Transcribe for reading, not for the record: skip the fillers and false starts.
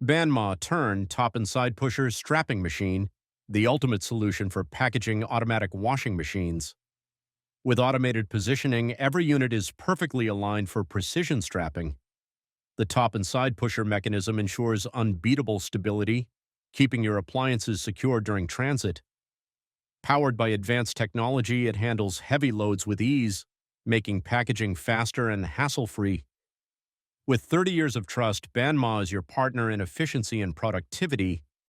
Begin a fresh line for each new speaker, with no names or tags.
Bandma Turn top and side pusher strapping machine, the ultimate solution for packaging automatic washing machines. With automated positioning, every unit is perfectly aligned for precision strapping. The top and side pusher mechanism ensures unbeatable stability, keeping your appliances secure during transit. Powered by advanced technology, it handles heavy loads with ease, making packaging faster and hassle-free. With 30 years of trust, Banma is your partner in efficiency and productivity,